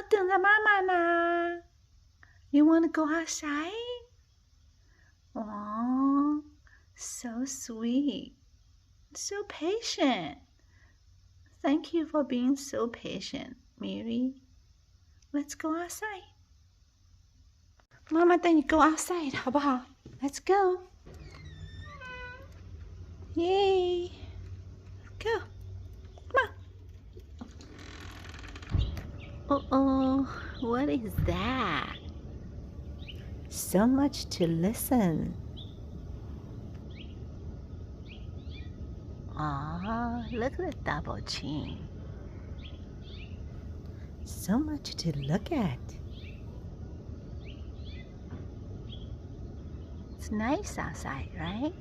等着妈妈呢。You want to go outside? Oh, so sweet. So patient. Thank you for being so patient, Mary. Let's go outside. 妈妈带你 go outside 好不好？ Let's go. Yay. Go. Come on. Uh-oh. What is that? So much to listen. Ah, look at the double chin. So much to look at. It's nice outside, right?